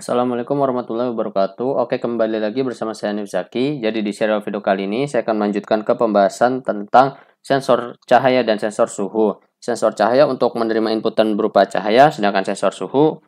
Assalamualaikum warahmatullahi wabarakatuh. Oke, kembali lagi bersama saya Hanif Zaki. Jadi di serial video kali ini saya akan melanjutkan ke pembahasan tentang sensor cahaya dan sensor suhu. Sensor cahaya untuk menerima inputan berupa cahaya, sedangkan sensor suhu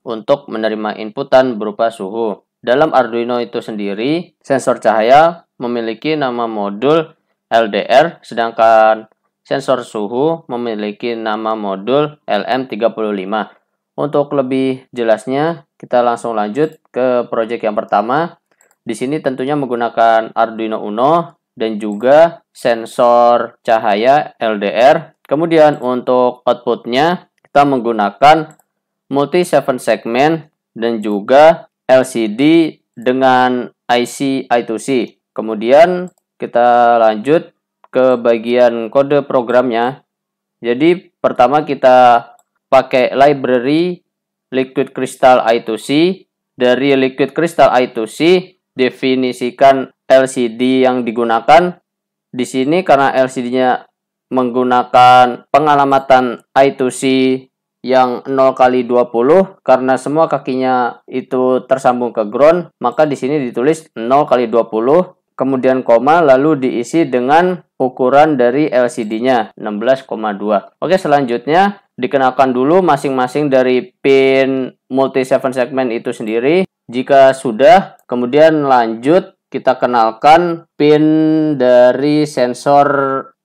untuk menerima inputan berupa suhu. Dalam Arduino itu sendiri, sensor cahaya memiliki nama modul LDR, sedangkan sensor suhu memiliki nama modul LM35. Untuk lebih jelasnya, kita langsung lanjut ke project yang pertama. Di sini tentunya menggunakan Arduino Uno dan juga sensor cahaya LDR. Kemudian untuk outputnya kita menggunakan multi 7 segmen dan juga LCD dengan IC I2C. Kemudian kita lanjut ke bagian kode programnya. Jadi pertama kita pakai library Liquid Crystal I2C. Dari Liquid Crystal I2C definisikan LCD yang digunakan. Di sini karena LCD-nya menggunakan pengalamatan I2C yang 0x20, karena semua kakinya itu tersambung ke ground, maka di sini ditulis 0x20, kemudian koma, lalu diisi dengan ukuran dari LCD-nya 16,2. Oke, selanjutnya dikenalkan dulu masing-masing dari pin multi 7 segmen itu sendiri. Jika sudah, kemudian lanjut kita kenalkan pin dari sensor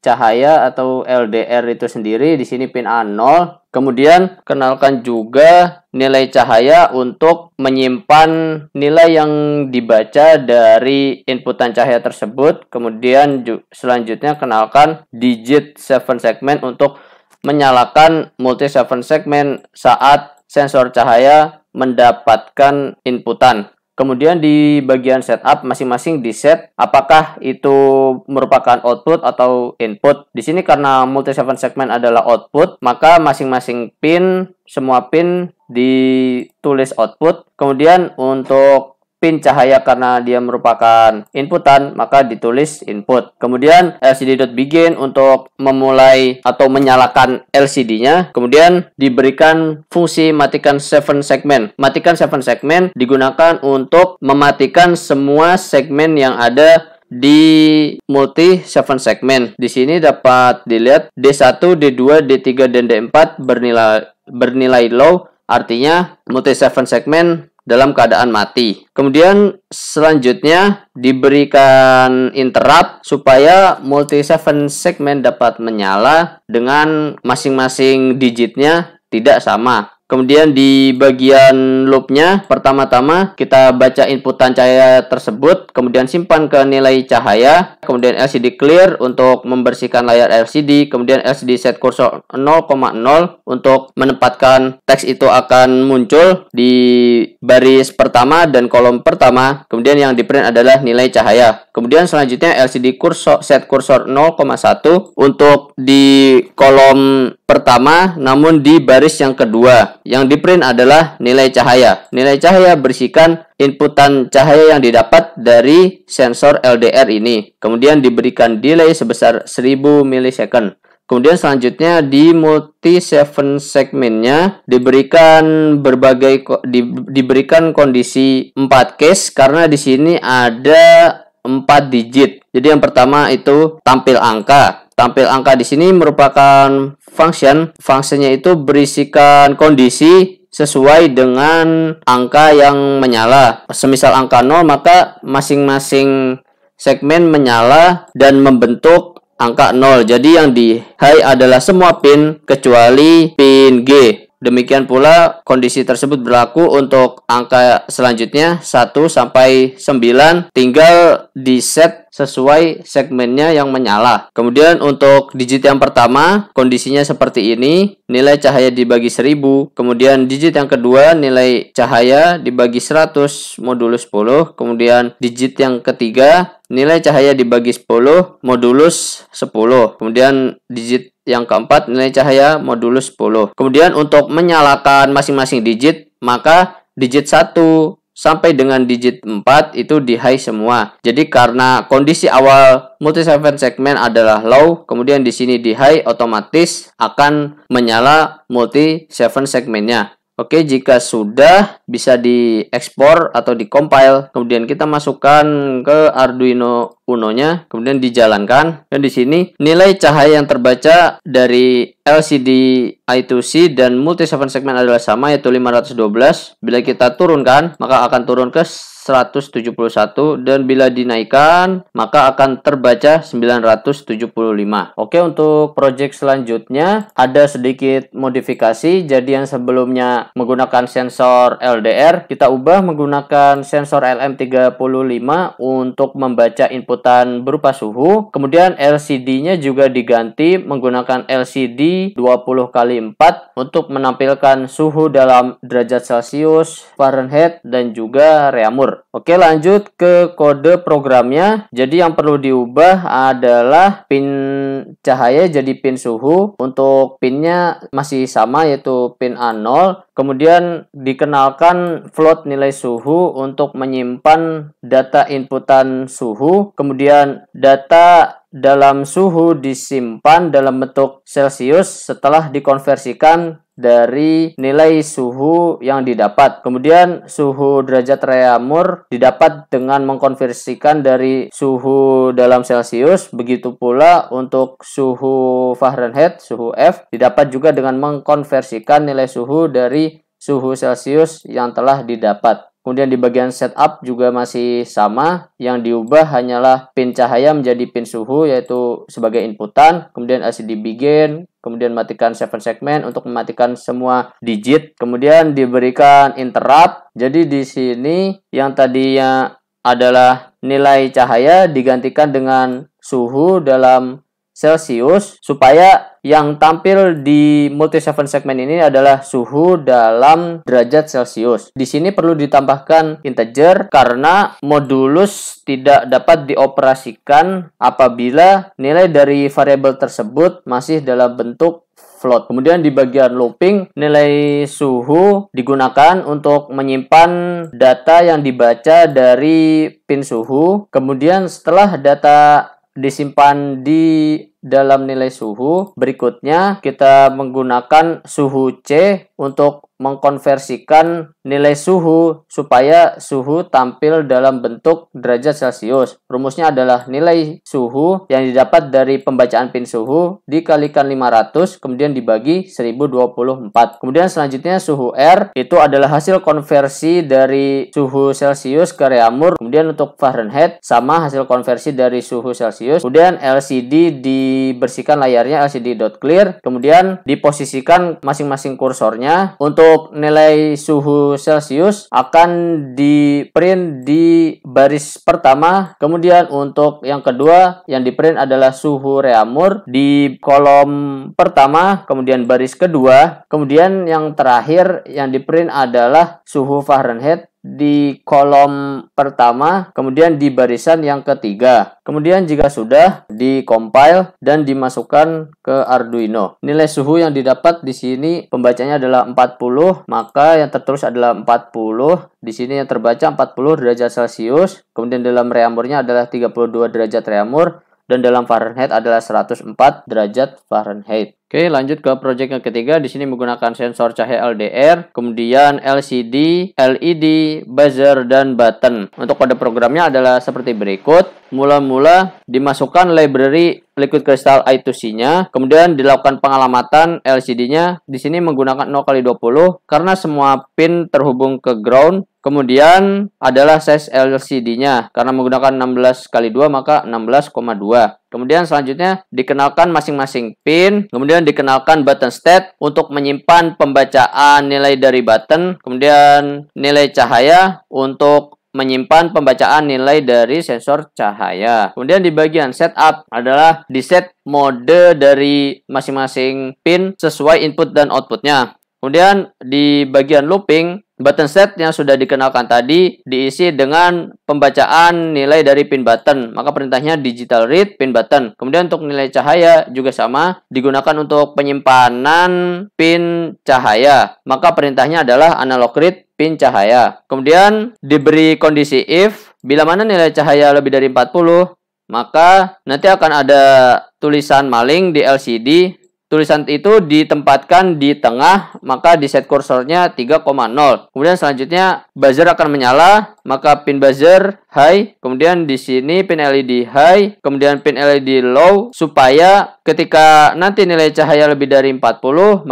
cahaya atau LDR itu sendiri. Di sini pin A0. Kemudian kenalkan juga nilai cahaya untuk menyimpan nilai yang dibaca dari inputan cahaya tersebut. Kemudian selanjutnya kenalkan digit 7 segmen untuk menyalakan multi 7 segmen saat sensor cahaya mendapatkan inputan. Kemudian di bagian setup masing-masing di set apakah itu merupakan output atau input. Di sini karena multi 7 segmen adalah output, maka masing-masing pin, semua pin ditulis output. Kemudian untuk pin cahaya karena dia merupakan inputan, maka ditulis input. Kemudian LCD.begin untuk memulai atau menyalakan LCD-nya. Kemudian diberikan fungsi matikan 7 segmen. Matikan 7 segmen digunakan untuk mematikan semua segmen yang ada di multi 7 segmen. Di sini dapat dilihat D1, D2, D3 dan D4 bernilai low, artinya multi 7 segmen dalam keadaan mati. Kemudian selanjutnya diberikan interrupt supaya multi 7 segmen dapat menyala dengan masing-masing digitnya tidak sama. Kemudian di bagian loopnya, pertama-tama kita baca inputan cahaya tersebut, kemudian simpan ke nilai cahaya, kemudian LCD clear untuk membersihkan layar LCD, kemudian LCD set kursor 0,0 untuk menempatkan teks itu akan muncul di baris pertama dan kolom pertama, kemudian yang di print adalah nilai cahaya. Kemudian selanjutnya LCD set kursor 0,1 untuk di kolom pertama namun di baris yang kedua. Yang di print adalah nilai cahaya. Nilai cahaya berisikan inputan cahaya yang didapat dari sensor LDR ini. Kemudian diberikan delay sebesar 1000 milisecond. Kemudian selanjutnya di multi 7 segmennya diberikan diberikan kondisi 4 case karena di sini ada 4 digit. Jadi yang pertama itu tampil angka. Tampil angka di sini merupakan fungsinya itu berisikan kondisi sesuai dengan angka yang menyala. Semisal angka 0, maka masing-masing segmen menyala dan membentuk angka 0. Jadi yang di high adalah semua pin kecuali pin G. Demikian pula kondisi tersebut berlaku untuk angka selanjutnya 1 sampai 9, tinggal di set sesuai segmennya yang menyala. Kemudian untuk digit yang pertama kondisinya seperti ini, nilai cahaya dibagi 1000. Kemudian digit yang kedua nilai cahaya dibagi 100 modulus 10. Kemudian digit yang ketiga nilai cahaya dibagi 10 modulus 10. Kemudian digit yang keempat nilai cahaya modulus 10. Kemudian untuk menyalakan masing-masing digit, maka digit 1 sampai dengan digit 4 itu di high semua. Jadi karena kondisi awal multi 7 segmen adalah low, kemudian di sini di high, otomatis akan menyala multi 7 segmennya. Oke, jika sudah bisa diekspor atau dikompil, kemudian kita masukkan ke Arduino Uno-nya, kemudian dijalankan. Dan di sini nilai cahaya yang terbaca dari LCD I2C dan multi 7 segmen adalah sama, yaitu 512. Bila kita turunkan, maka akan turun ke 171, dan bila dinaikkan maka akan terbaca 975. Oke, untuk project selanjutnya ada sedikit modifikasi. Jadi yang sebelumnya menggunakan sensor LDR, kita ubah menggunakan sensor LM35 untuk membaca inputan berupa suhu. Kemudian LCD-nya juga diganti menggunakan LCD 20x4 untuk menampilkan suhu dalam derajat Celcius, Fahrenheit, dan juga reaumur. Oke, lanjut ke kode programnya. Jadi yang perlu diubah adalah pin cahaya jadi pin suhu. Untuk pinnya masih sama, yaitu pin A0. Kemudian dikenalkan float nilai suhu untuk menyimpan data inputan suhu. Kemudian data dalam suhu disimpan dalam bentuk Celcius setelah dikonversikan dari nilai suhu yang didapat. Kemudian suhu derajat reaumur didapat dengan mengkonversikan dari suhu dalam Celcius. Begitu pula untuk suhu Fahrenheit, suhu F, didapat juga dengan mengkonversikan nilai suhu dari suhu Celcius yang telah didapat. Kemudian di bagian setup juga masih sama, yang diubah hanyalah pin cahaya menjadi pin suhu, yaitu sebagai inputan. Kemudian LCD begin, kemudian matikan 7 segmen untuk mematikan semua digit. Kemudian diberikan interrupt. Jadi di sini yang tadinya adalah nilai cahaya digantikan dengan suhu dalam Celcius, supaya yang tampil di multi 7 segmen ini adalah suhu dalam derajat Celcius. Di sini perlu ditambahkan integer karena modulus tidak dapat dioperasikan apabila nilai dari variabel tersebut masih dalam bentuk float. Kemudian di bagian looping, nilai suhu digunakan untuk menyimpan data yang dibaca dari pin suhu. Kemudian setelah data disimpan di dalam nilai suhu, berikutnya kita menggunakan suhu C untuk mengkonversikan nilai suhu supaya suhu tampil dalam bentuk derajat Celcius. Rumusnya adalah nilai suhu yang didapat dari pembacaan pin suhu dikalikan 500 kemudian dibagi 1024. Kemudian selanjutnya suhu R itu adalah hasil konversi dari suhu Celcius ke reaumur. Kemudian untuk Fahrenheit sama, hasil konversi dari suhu Celcius. Kemudian LCD dibersihkan layarnya, LCD.clear. Kemudian diposisikan masing-masing kursornya. Untuk nilai suhu Celcius akan di-print di baris pertama. Kemudian untuk yang kedua yang di-print adalah suhu reaumur di kolom pertama, kemudian baris kedua. Kemudian yang terakhir yang di-print adalah suhu Fahrenheit di kolom pertama, kemudian di barisan yang ketiga. Kemudian jika sudah, di-compile dan dimasukkan ke Arduino. Nilai suhu yang didapat di sini pembacanya adalah 40, maka yang tertulis adalah 40. Di sini yang terbaca 40 derajat Celcius, kemudian dalam reaumurnya adalah 32 derajat reaumur, dan dalam Fahrenheit adalah 104 derajat Fahrenheit. Oke, lanjut ke project yang ketiga. Di sini menggunakan sensor cahaya LDR, kemudian LCD, LED, buzzer, dan button. Untuk kode programnya adalah seperti berikut. Mula-mula dimasukkan library liquid crystal I2C-nya, kemudian dilakukan pengalamatan LCD-nya. Di sini menggunakan 0x20 karena semua pin terhubung ke ground. Kemudian adalah size LCD-nya karena menggunakan 16x2 maka 16,2. Kemudian selanjutnya dikenalkan masing-masing pin, kemudian dikenalkan button state untuk menyimpan pembacaan nilai dari button, kemudian nilai cahaya untuk menyimpan pembacaan nilai dari sensor cahaya. Kemudian di bagian setup adalah di set mode dari masing-masing pin sesuai input dan outputnya. Kemudian di bagian looping, button set yang sudah dikenalkan tadi diisi dengan pembacaan nilai dari pin button. Maka perintahnya digital read pin button. Kemudian untuk nilai cahaya juga sama, digunakan untuk penyimpanan pin cahaya. Maka perintahnya adalah analog read pin cahaya. Kemudian diberi kondisi if, bila mana nilai cahaya lebih dari 40, maka nanti akan ada tulisan maling di LCD tulisan itu ditempatkan di tengah, maka di set kursornya 3,0. Kemudian selanjutnya buzzer akan menyala, maka pin buzzer high, kemudian di sini pin LED high, kemudian pin LED low, supaya ketika nanti nilai cahaya lebih dari 40,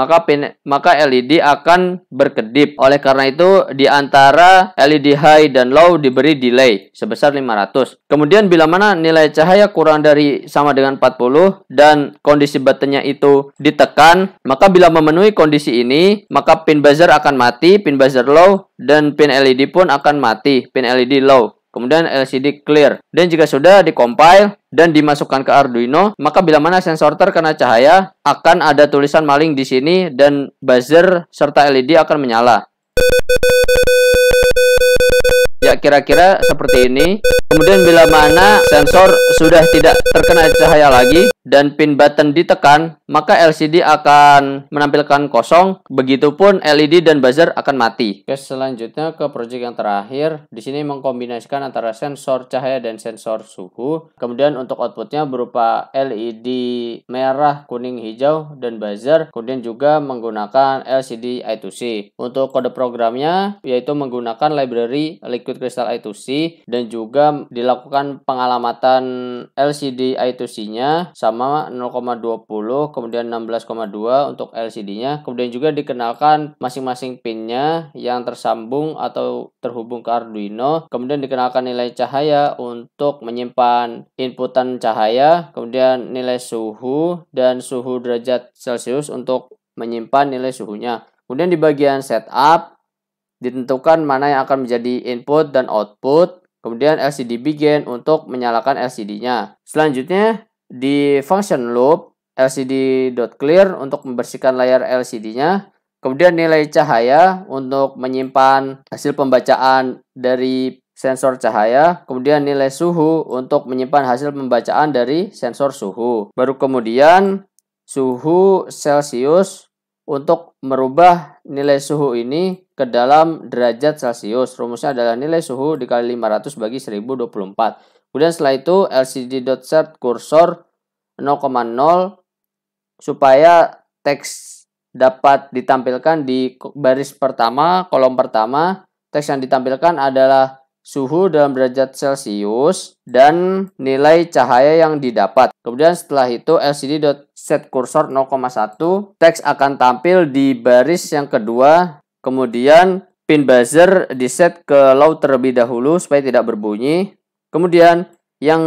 maka LED akan berkedip. Oleh karena itu di antara LED high dan low diberi delay sebesar 500. Kemudian bila mana nilai cahaya kurang dari sama dengan 40 dan kondisi buttonnya itu ditekan, maka bila memenuhi kondisi ini, maka pin buzzer akan mati, pin buzzer low, dan pin LED pun akan mati, pin LED low. Kemudian LCD clear. Dan jika sudah dikompil dan dimasukkan ke Arduino, maka bila mana sensor terkena cahaya, akan ada tulisan maling di sini dan buzzer serta LED akan menyala. Ya, kira-kira seperti ini. Kemudian bila mana sensor sudah tidak terkena cahaya lagi dan pin button ditekan, maka LCD akan menampilkan kosong, begitupun LED dan buzzer akan mati. Oke, selanjutnya ke project yang terakhir. Di sini mengkombinasikan antara sensor cahaya dan sensor suhu. Kemudian untuk outputnya berupa LED merah, kuning, hijau, dan buzzer. Kemudian juga menggunakan LCD I2C. Untuk kode programnya yaitu menggunakan library Liquid Crystal I2C dan juga dilakukan pengalamatan LCD I2C-nya sama 0,20, kemudian 16,2 untuk LCD-nya. Kemudian juga dikenalkan masing-masing pin-nya yang tersambung atau terhubung ke Arduino. Kemudian dikenalkan nilai cahaya untuk menyimpan inputan cahaya, kemudian nilai suhu dan suhu derajat Celcius untuk menyimpan nilai suhunya. Kemudian di bagian setup ditentukan mana yang akan menjadi input dan output. Kemudian LCD begin untuk menyalakan LCD-nya. Selanjutnya di function loop LCD.clear untuk membersihkan layar LCD-nya. Kemudian nilai cahaya untuk menyimpan hasil pembacaan dari sensor cahaya. Kemudian nilai suhu untuk menyimpan hasil pembacaan dari sensor suhu. Baru kemudian suhu Celcius untuk merubah nilai suhu ini ke dalam derajat Celcius. Rumusnya adalah nilai suhu dikali 500 bagi 1024. Kemudian setelah itu LCD.set kursor 0,0 supaya teks dapat ditampilkan di baris pertama, kolom pertama. Teks yang ditampilkan adalah suhu dalam derajat Celcius dan nilai cahaya yang didapat. Kemudian setelah itu LCD.set kursor 0,1, teks akan tampil di baris yang kedua. Kemudian pin buzzer diset ke low terlebih dahulu supaya tidak berbunyi. Kemudian yang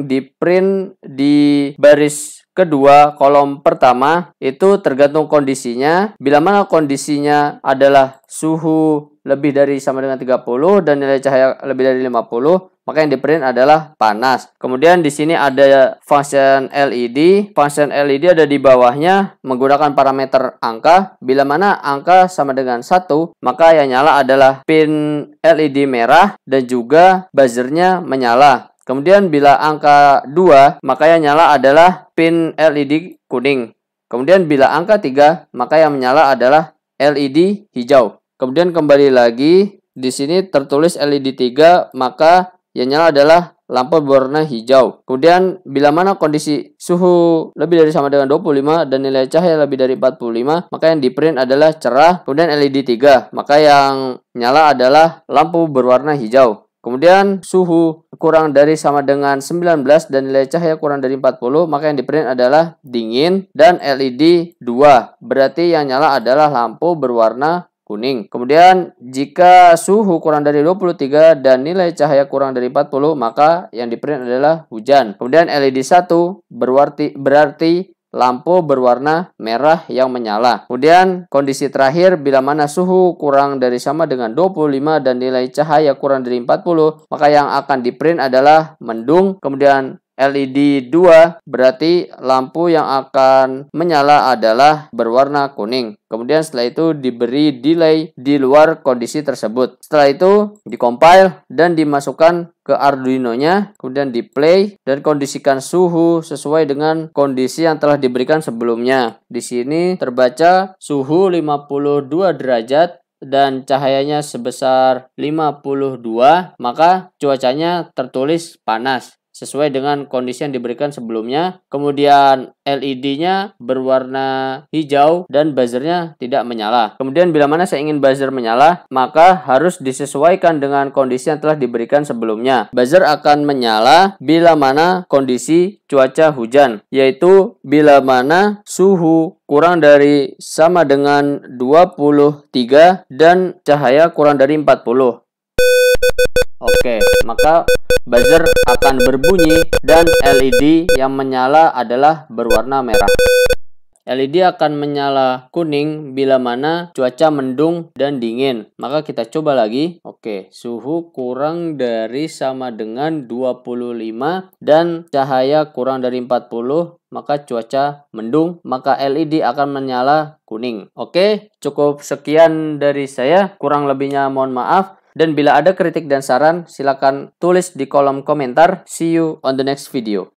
di print di baris kedua kolom pertama itu tergantung kondisinya. Bila mana kondisinya adalah suhu lebih dari sama dengan 30 dan nilai cahaya lebih dari 50, maka yang di print adalah panas. Kemudian di sini ada function LED. Function LED ada di bawahnya menggunakan parameter angka. Bila mana angka sama dengan 1, maka yang nyala adalah pin LED merah dan juga buzzernya menyala. Kemudian bila angka 2, maka yang nyala adalah pin LED kuning. Kemudian bila angka 3, maka yang menyala adalah LED hijau. Kemudian kembali lagi di sini tertulis LED 3, maka yang nyala adalah lampu berwarna hijau. Kemudian bila mana kondisi suhu lebih dari sama dengan 25 dan nilai cahaya lebih dari 45, maka yang di print adalah cerah. Kemudian LED 3, maka yang nyala adalah lampu berwarna hijau. Kemudian suhu kurang dari sama dengan 19 dan nilai cahaya kurang dari 40, maka yang di print adalah dingin. Dan LED 2, berarti yang nyala adalah lampu berwarna kuning. Kemudian jika suhu kurang dari 23 dan nilai cahaya kurang dari 40, maka yang di print adalah hujan. Kemudian LED 1 berarti lampu berwarna merah yang menyala. Kemudian kondisi terakhir bila mana suhu kurang dari sama dengan 25 dan nilai cahaya kurang dari 40, maka yang akan di print adalah mendung. Kemudian LED 2 berarti lampu yang akan menyala adalah berwarna kuning. Kemudian setelah itu diberi delay di luar kondisi tersebut. Setelah itu dikompil dan dimasukkan ke Arduino-nya, kemudian di play dan kondisikan suhu sesuai dengan kondisi yang telah diberikan sebelumnya. Di sini terbaca suhu 52 derajat dan cahayanya sebesar 52, maka cuacanya tertulis panas. sesuai dengan kondisi yang diberikan sebelumnya. Kemudian LED-nya berwarna hijau dan buzzernya tidak menyala. Kemudian bila mana saya ingin buzzer menyala, maka harus disesuaikan dengan kondisi yang telah diberikan sebelumnya. Buzzer akan menyala bila mana kondisi cuaca hujan, yaitu bila mana suhu kurang dari sama dengan 23 dan cahaya kurang dari 40. Oke, maka buzzer akan berbunyi dan LED yang menyala adalah berwarna merah. LED akan menyala kuning bila mana cuaca mendung dan dingin. Maka kita coba lagi. Oke, suhu kurang dari sama dengan 25 dan cahaya kurang dari 40, maka cuaca mendung, maka LED akan menyala kuning. Oke, cukup sekian dari saya. Kurang lebihnya mohon maaf. Dan bila ada kritik dan saran, silakan tulis di kolom komentar. See you on the next video.